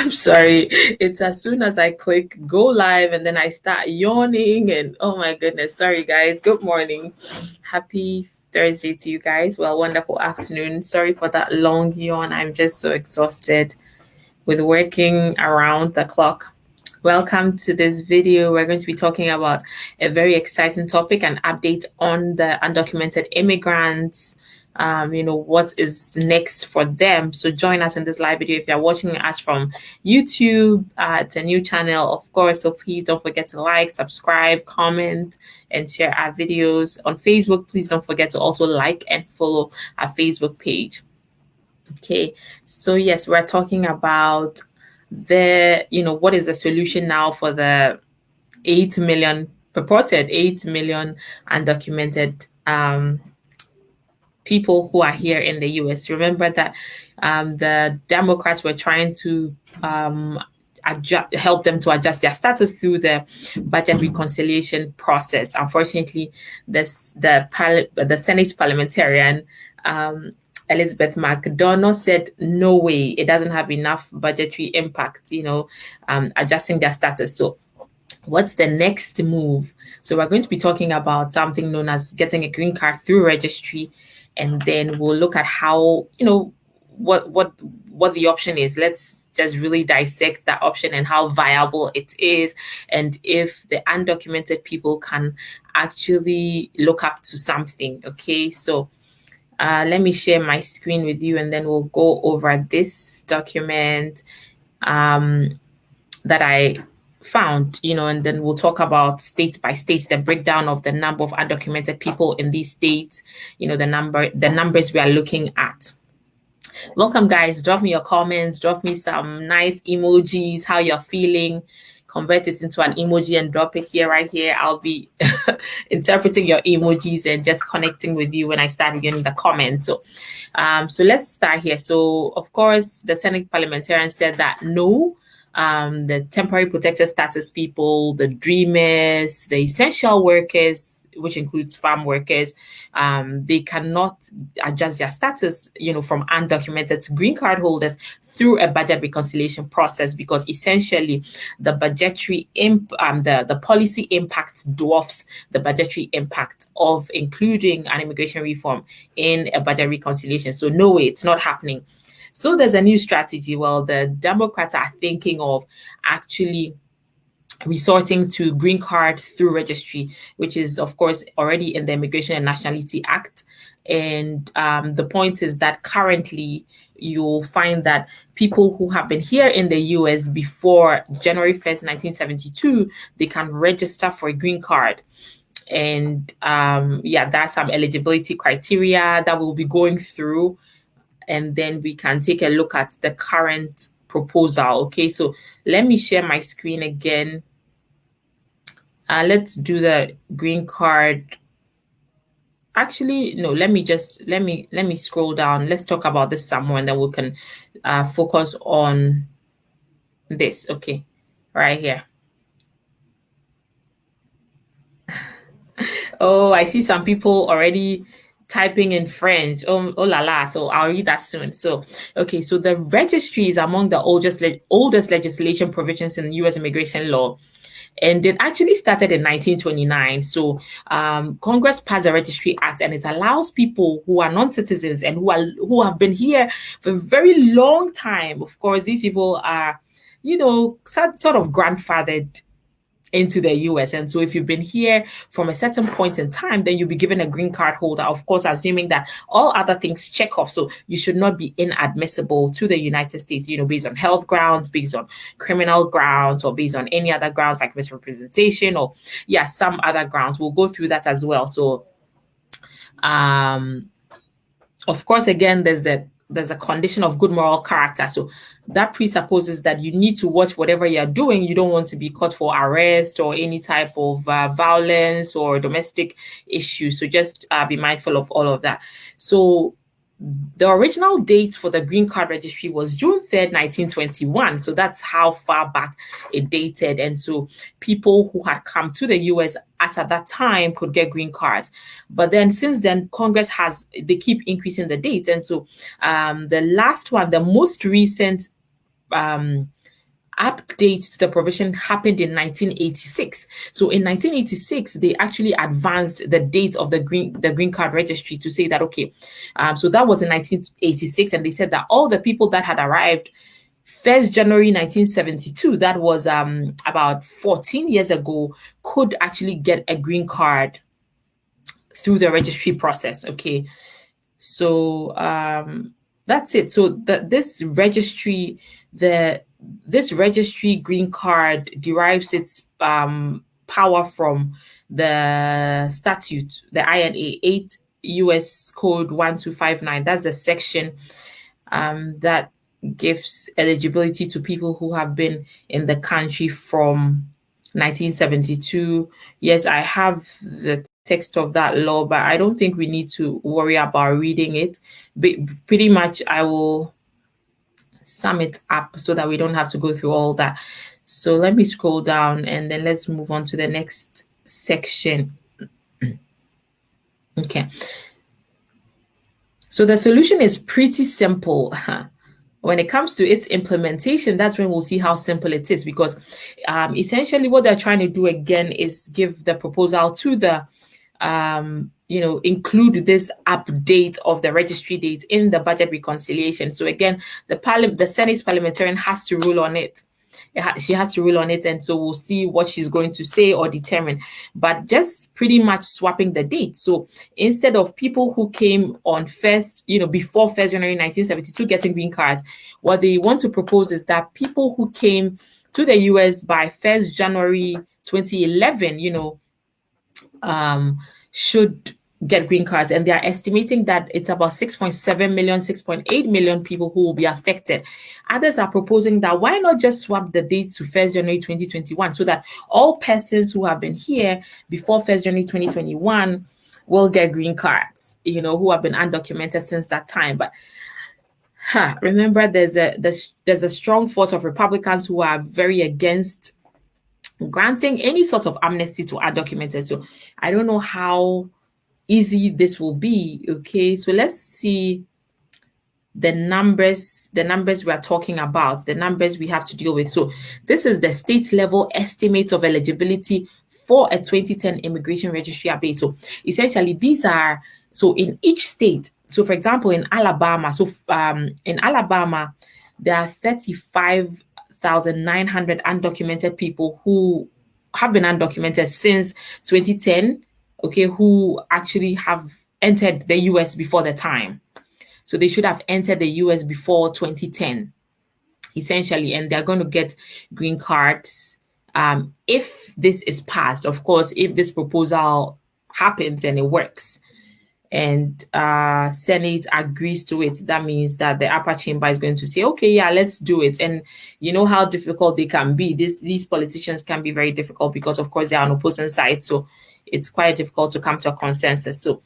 I'm sorry. It's as soon as I click go live and then I start yawning and oh my goodness. Sorry guys. Good morning. Happy Thursday to you guys. Well, wonderful afternoon. Sorry for that long yawn. I'm just so exhausted with working around the clock. Welcome to this video. We're going to be talking about a very exciting topic, an update on the undocumented immigrants. What is next for them. So join us in this live video. If you're watching us from YouTube, it's a new channel, of course. So please don't forget to like, subscribe, comment, and share our videos. On Facebook, please don't forget to also like and follow our Facebook page. Okay, so yes, we're talking about what is the solution now for the 8 million, purported 8 million undocumented people who are here in the US. Remember that the Democrats were trying to help them to adjust their status through the budget reconciliation process. Unfortunately, the Senate parliamentarian Elizabeth McDonough said, no way, it doesn't have enough budgetary impact, adjusting their status. So what's the next move? So we're going to be talking about something known as getting a green card through registry. And then we'll look at how, what the option is. Let's just really dissect that option and how viable it is, and if the undocumented people can actually look up to something. Okay, so let me share my screen with you, and then we'll go over this document that I found, and then we'll talk about state by state, the breakdown of the number of undocumented people in these states, the numbers we are looking at. Welcome, guys. Drop me your comments, drop me some nice emojis, how you're feeling. Convert it into an emoji and drop it right here. I'll be interpreting your emojis and just connecting with you when I start reading the comments. So let's start here. So, of course, the Senate parliamentarian said that no, the temporary protected status people, the dreamers, the essential workers, which includes farm workers, they cannot adjust their status, from undocumented to green card holders through a budget reconciliation process, because essentially the budgetary the policy impact dwarfs the budgetary impact of including an immigration reform in a budget reconciliation. So no way, it's not happening. So there's a new strategy. Well, the Democrats are thinking of actually resorting to green card through registry, which is, of course, already in the Immigration and Nationality Act. And the point is that currently you'll find that people who have been here in the US before January 1st, 1972, they can register for a green card. And that's some eligibility criteria that we'll be going through. And then we can take a look at the current proposal. Okay, so let me share my screen again. Let's do the green card. Actually, no, let me scroll down. Let's talk about this some more, and then we can focus on this. Okay, right here. Oh, I see some people already typing in French. Oh la la. So I'll read that soon. So, okay. So the registry is among the oldest legislation provisions in U.S. immigration law. And it actually started in 1929. So Congress passed the Registry Act, and it allows people who are non-citizens and who have been here for a very long time. Of course, these people are, sort of grandfathered into the US. And so if you've been here from a certain point in time, then you'll be given a green card holder, of course, assuming that all other things check off. So you should not be inadmissible to the United States, based on health grounds, based on criminal grounds, or based on any other grounds like misrepresentation or some other grounds. We'll go through that as well. So of course, again, there's a condition of good moral character. So that presupposes that you need to watch whatever you're doing. You don't want to be caught for arrest or any type of violence or domestic issues. So just be mindful of all of that. So the original date for the green card registry was June 3rd, 1921. So that's how far back it dated. And so people who had come to the US as at that time could get green cards. But then since then, Congress they keep increasing the date. And so the last one, the most recent update to the provision happened in 1986. So in 1986, they actually advanced the date of the green card registry to say that, okay, so that was in 1986, and they said that all the people that had arrived 1st January 1972, that was about 14 years ago, could actually get a green card through the registry process. Okay, so that's it. So this registry green card derives its power from the statute, the INA 8 US Code 1259. That's the section that gives eligibility to people who have been in the country from 1972. Yes, I have the text of that law, but I don't think we need to worry about reading it. But pretty much, I will sum it up so that we don't have to go through all that. So let me scroll down and then let's move on to the next section. Okay. So the solution is pretty simple. When it comes to its implementation, that's when we'll see how simple it is, because essentially what they're trying to do again is give the proposal to the include this update of the registry dates in the budget reconciliation. So again, the Senate's parliamentarian has to rule on it. She has to rule on it, and so we'll see what she's going to say or determine. But just pretty much swapping the date. So instead of people who came on before 1st January 1972 getting green cards, what they want to propose is that people who came to the US by 1st January 2011, should get green cards, and they are estimating that it's about 6.7 million, 6.8 million people who will be affected. Others are proposing that why not just swap the date to 1st January 2021 so that all persons who have been here before 1st January 2021 will get green cards, who have been undocumented since that time. But remember, there's a strong force of Republicans who are very against granting any sort of amnesty to undocumented. So I don't know how easy this will be. Okay, so let's see the numbers we are talking about, the numbers we have to deal with. So this is the state level estimate of eligibility for a 2010 immigration registry update. So essentially these are, so in each state, so for example in Alabama, there are 35,900 undocumented people who have been undocumented since 2010, okay, who actually have entered the US before the time. So they should have entered the US before 2010, essentially, and they're going to get green cards if this is passed. Of course, if this proposal happens and it works, and Senate agrees to it, that means that the upper chamber is going to say, okay, yeah, let's do it. And you know how difficult they can be. These politicians can be very difficult because, of course, they are on opposing sides. So it's quite difficult to come to a consensus. So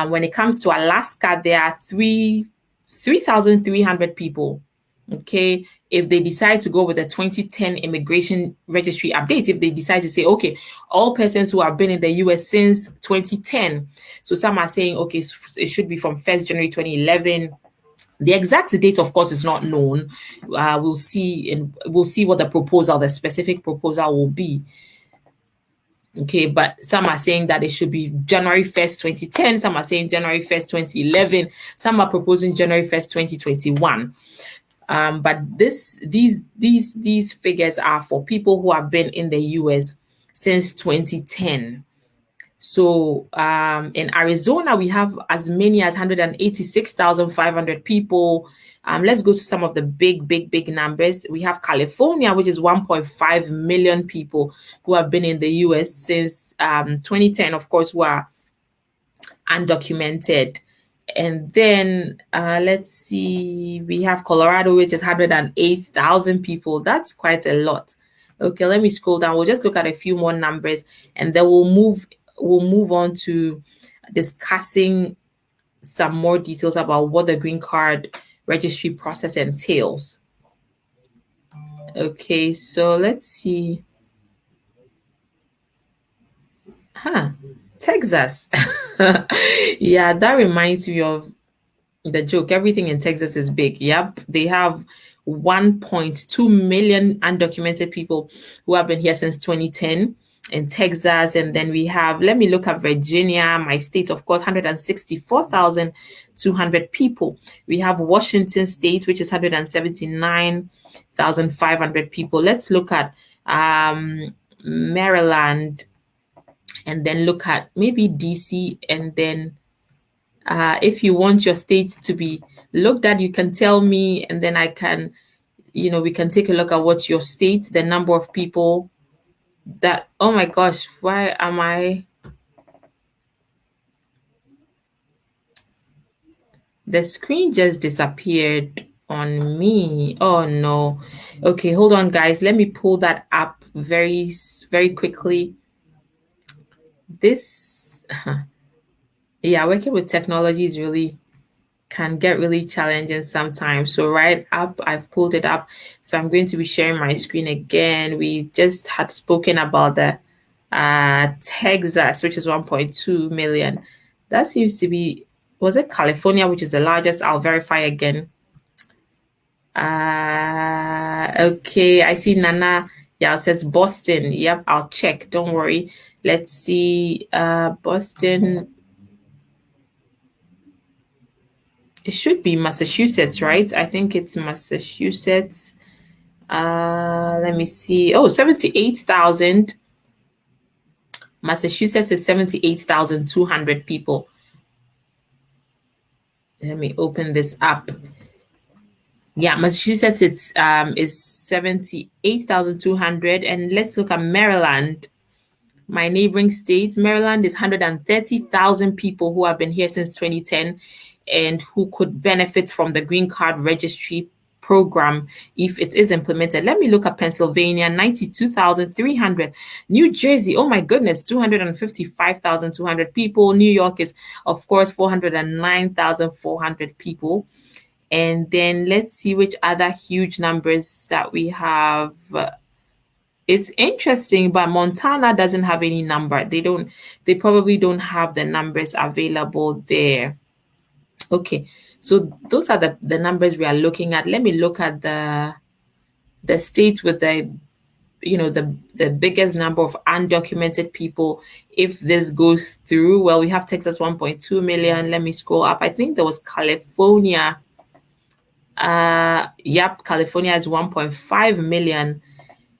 when it comes to Alaska, there are 3,300 people. Okay, if they decide to go with the 2010 immigration registry update, if they decide to say, okay, all persons who have been in the US since 2010, so some are saying, okay, it should be from 1st January 2011. The exact date, of course, is not known. We'll see what the specific proposal will be. Okay, but some are saying that it should be January 1st, 2010. Some are saying January 1st, 2011. Some are proposing January 1st, 2021. But these figures are for people who have been in the US since 2010. So in Arizona, we have as many as 186,500 people. Let's go to some of the big numbers. We have California, which is 1.5 million people who have been in the US since 2010, of course, who are undocumented. And then let's see, we have Colorado, which is 108,000 people. That's quite a lot. Okay, let me scroll down. We'll just look at a few more numbers, and then we'll move on to discussing some more details about what the green card registry process entails. Okay, so let's see. Texas. Yeah, that reminds me of The joke, everything in Texas is big. Yep. They have 1.2 million undocumented people who have been here since 2010 in Texas. And then we have, let me look at Virginia, my state, of course, 164,200 people. We have Washington State, which is 179,500 people. Let's look at Maryland, and then look at maybe DC, and then if you want your state to be looked at, you can tell me, and then I can, we can take a look at what your state, the number of people that, oh my gosh, why am the screen just disappeared on me. Oh no. Okay, hold on, guys. Let me pull that up very, very quickly. This, yeah, working with technology is really can get really challenging sometimes. So right up, I've pulled it up. So I'm going to be sharing my screen again. We just had spoken about the Texas, which is 1.2 million. That seems to be, was it California, which is the largest? I'll verify again. Okay, I see Nana. Yeah, it says Boston. Yep, I'll check. Don't worry. Let's see. Boston. It should be Massachusetts, right? I think it's Massachusetts. Let me see. Oh, 78,000. Massachusetts is 78,200 people. Let me open this up. Yeah, Massachusetts is 78,200. And let's look at Maryland. My neighboring state, Maryland, is 130,000 people who have been here since 2010 and who could benefit from the Green Card Registry program if it is implemented. Let me look at Pennsylvania, 92,300. New Jersey, oh my goodness, 255,200 people. New York is, of course, 409,400 people. And then let's see which other huge numbers that we have. It's interesting, but Montana doesn't have any number. They probably don't have the numbers available there. Okay, so those are the numbers we are looking at. Let me look at the states with the biggest number of undocumented people. If this goes through, well, we have Texas 1.2 million. Let me scroll up. I think there was California. Yep, California is 1.5 million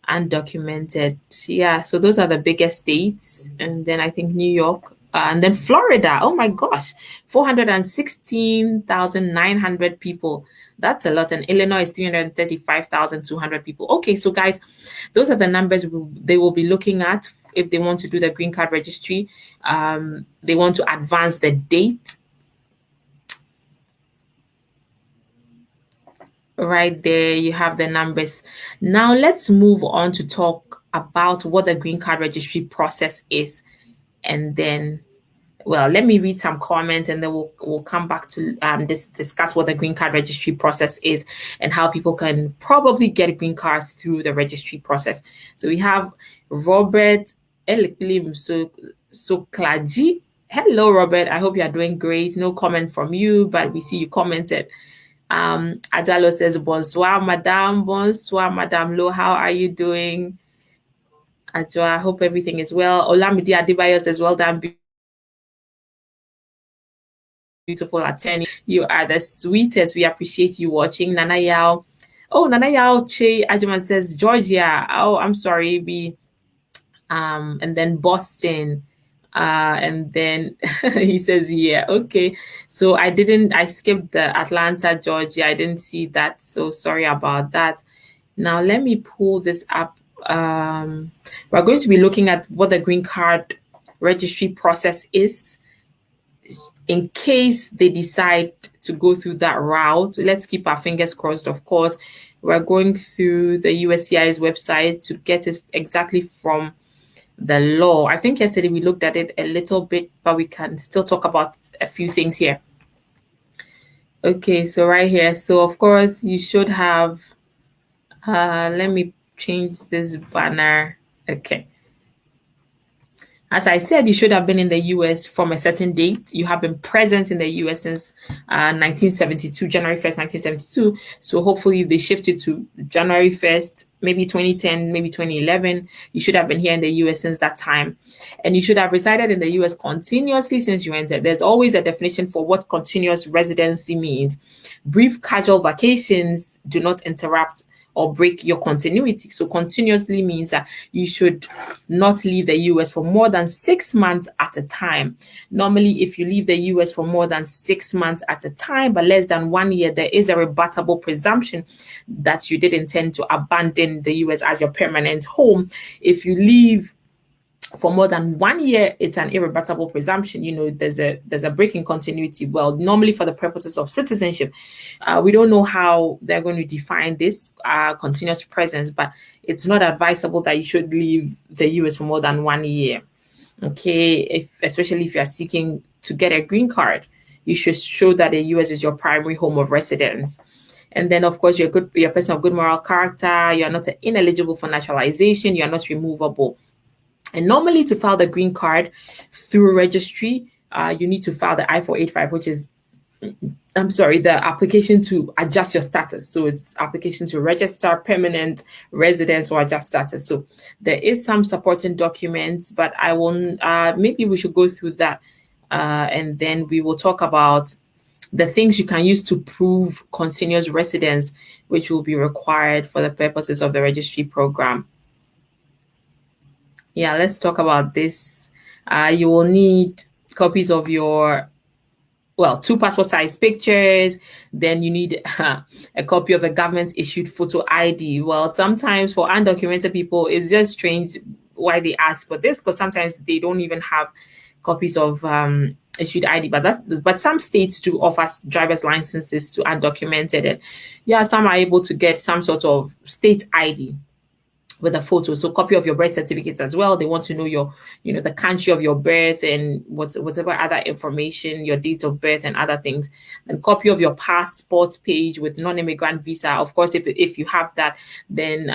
undocumented. Yeah, so those are the biggest states. And then I think New York, and then Florida. Oh my gosh, 416,900 people. That's a lot. And Illinois is 335,200 people. Okay, so guys, those are the numbers they will be looking at if they want to do the green card registry. They want to advance the date. Right there, you have the numbers. Now let's move on to talk about what the green card registry process is. And then, well, let me read some comments and then we'll come back to discuss what the green card registry process is and how people can probably get green cards through the registry process. So we have Robert Eliklim Soklaji. Hello, Robert. I hope you are doing great. No comment from you, but we see you commented. Ajalo says, bonsoir, madame. Bonsoir, madame Lo. How are you doing? Ajo, I hope everything is well. Olamide Adebayo says, well done, beautiful attorney. You are the sweetest. We appreciate you watching. Nana Yao. Oh, Nana Yao Che Ajuman says, Georgia. Oh, I'm sorry. And then Boston. And then he says, yeah, okay. So I skipped the Atlanta, Georgia. I didn't see that. So sorry about that. Now let me pull this up. We're going to be looking at what the green card registry process is in case they decide to go through that route. Let's keep our fingers crossed, of course. We're going through the U.S.A.'s website to get it exactly from the law. I think yesterday we looked at it a little bit, but we can still talk about a few things here. Okay, so right here. So of course you should have, let me change this banner. Okay. As I said, you should have been in the US from a certain date. You have been present in the US since 1972, January 1st, 1972. So hopefully they shifted to January 1st, maybe 2010, maybe 2011. You should have been here in the US since that time. And you should have resided in the US continuously since you entered. There's always a definition for what continuous residency means. Brief casual vacations do not interrupt or break your continuity. So continuously means that you should not leave the US for more than 6 months at a time. Normally, if you leave the US for more than 6 months at a time, but less than 1 year, there is a rebuttable presumption that you did intend to abandon the US as your permanent home. If you leave for more than 1 year, it's an irrebuttable presumption. There's a break in continuity. Well, normally for the purposes of citizenship, we don't know how they're going to define this continuous presence, but it's not advisable that you should leave the US for more than 1 year. Okay, especially if you are seeking to get a green card, you should show that the US is your primary home of residence. And then, of course, you're a person of good moral character. You are not ineligible for naturalization. You are not removable. And normally to file the green card through registry, you need to file the I-485, which is, the application to adjust your status. So it's application to register permanent residence or adjust status. So there is some supporting documents, but I will, maybe we should go through that. And then we will talk about the things you can use to prove continuous residence, which will be required for the purposes of the registry program. Yeah, let's talk about this. You will need copies of your, two passport size pictures. Then you need a copy of a government issued photo ID. Well, sometimes for undocumented people, it's just strange why they ask for this, because sometimes they don't even have copies of issued ID. But some states do offer driver's licenses to undocumented, and yeah, some are able to get some sort of state ID with a photo. So copy of your birth certificate as well. They want to know the country of your birth and whatever other information, your date of birth and other things. And copy of your passport page with non-immigrant visa. Of course, if you have that, then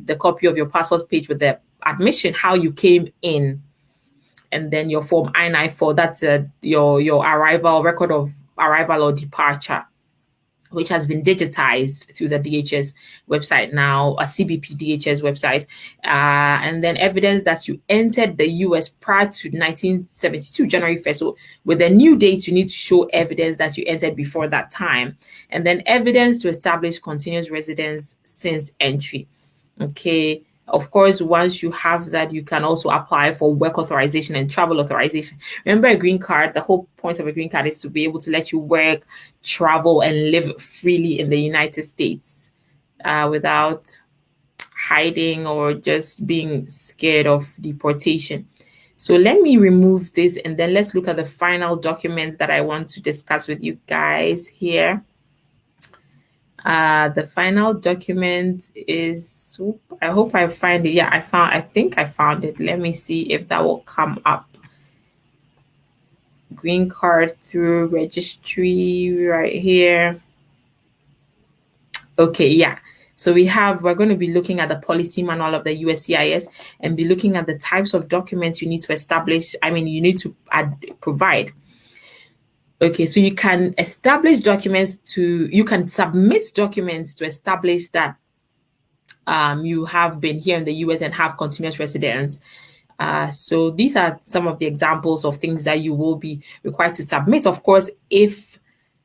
the copy of your passport page with the admission, how you came in. And then your form I-94, that's your arrival, record of arrival or departure, which has been digitized through the DHS website now, a CBP DHS website, and then evidence that you entered the US prior to 1972, January 1st. So with the new date, you need to show evidence that you entered before that time, and then evidence to establish continuous residence since entry. Okay. Of course, once you have that, you can also apply for work authorization and travel authorization. Remember, a green card, the whole point of a green card is to be able to let you work, travel, and live freely in the United States without hiding or just being scared of deportation. So let me remove this, and then let's look at the final documents that I want to discuss with you guys here. The final document is, I hope I find it. Yeah, I think I found it. Let me see if that will come up. Green card through registry right here. Okay, yeah. So we're going to be looking at the policy manual of the USCIS and be looking at the types of documents you need to establish. You need to provide. Okay, so you can establish documents you can submit documents to establish that you have been here in the US and have continuous residence. So these are some of the examples of things that you will be required to submit. Of course, if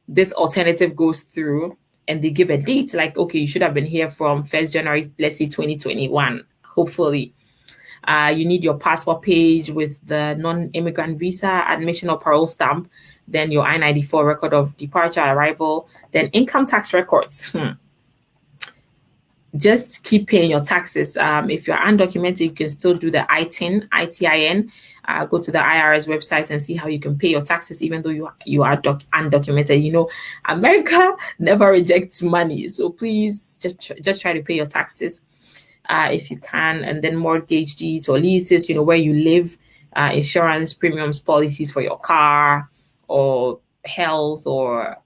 this alternative goes through and they give a date, like, okay, you should have been here from 1st January, let's say 2021, hopefully. You need your passport page with the non-immigrant visa, admission or parole stamp, then your I-94 record of departure, arrival, then income tax records. Just keep paying your taxes. If you're undocumented, you can still do the ITIN, ITIN. Go to the IRS website and see how you can pay your taxes, even though you are undocumented. America never rejects money, so please just try to pay your taxes if you can. And then mortgage deeds or leases, where you live, insurance premiums, policies for your car or health or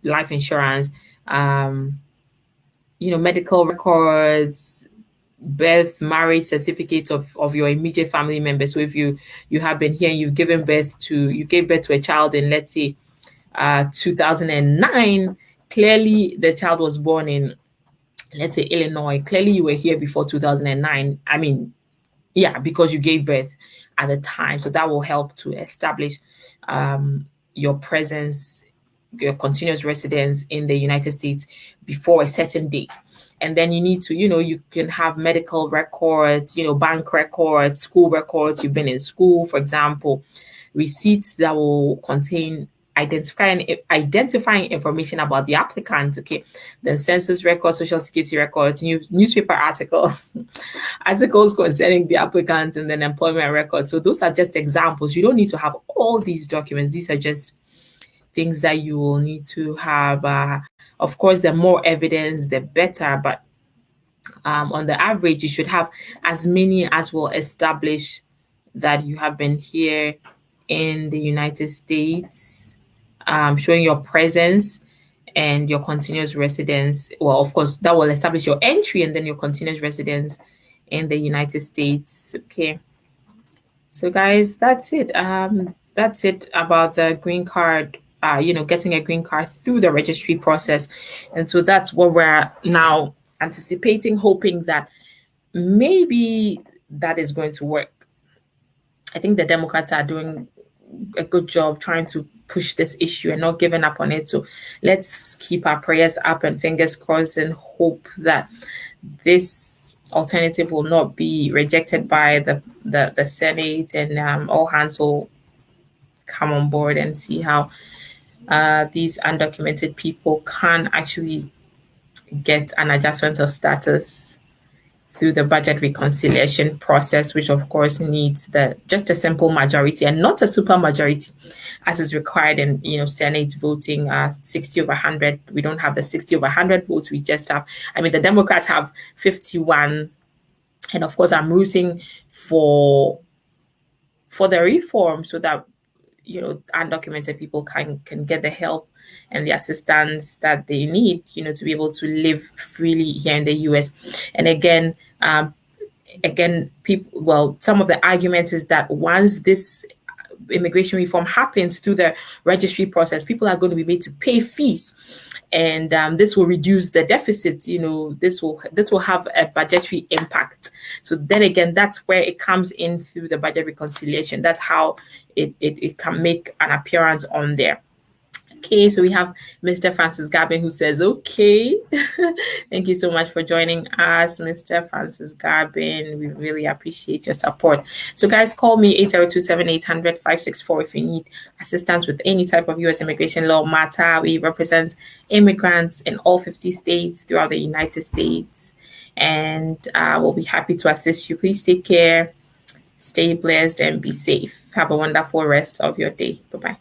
life insurance. Medical records, birth, marriage certificate of your immediate family members. So if you have been here and you gave birth to a child in, let's say, 2009, clearly the child was born in, let's say, Illinois. Clearly you were here before 2009. I mean, yeah, because you gave birth at the time. So that will help to establish your presence, your continuous residence in the United States before a certain date. And then you need to, you can have medical records, bank records, school records. You've been in school, for example, receipts that will contain identifying information about the applicant. Okay, then census records, social security records, newspaper articles, articles concerning the applicant, and then employment records. So those are just examples. You don't need to have all these documents. These are just things that you will need to have. Of course, the more evidence, the better. But on the average, you should have as many as will establish that you have been here in the United States, showing your presence and your continuous residence. Well, of course, that will establish your entry and then your continuous residence in the United States. Okay. So guys, that's it. That's it about the green card, getting a green card through the registry process. And so that's what we're now anticipating, hoping that maybe that is going to work. I think the Democrats are doing a good job trying to push this issue and not giving up on it. So let's keep our prayers up and fingers crossed and hope that this alternative will not be rejected by the Senate, and all hands will come on board and see how these undocumented people can actually get an adjustment of status through the budget reconciliation process, which of course needs just a simple majority and not a super majority as is required in Senate voting 60 over 100. We don't have the 60 over 100 votes. We just have, the Democrats have 51, and of course I'm rooting for the reform so that undocumented people can get the help and the assistance that they need, to be able to live freely here in the US. And again, some of the arguments is that once this immigration reform happens through the registry process, people are going to be made to pay fees, and this will reduce the deficit. This will have a budgetary impact. So then again, that's where it comes in through the budget reconciliation. That's how it can make an appearance on there. Okay, so we have Mr. Francis Garbin who says, okay. Thank you so much for joining us, Mr. Francis Garbin. We really appreciate your support. So guys, call me 802-7800-564 if you need assistance with any type of U.S. immigration law matter. We represent immigrants in all 50 states throughout the United States, and we'll be happy to assist you. Please take care, stay blessed, and be safe. Have a wonderful rest of your day. Bye-bye.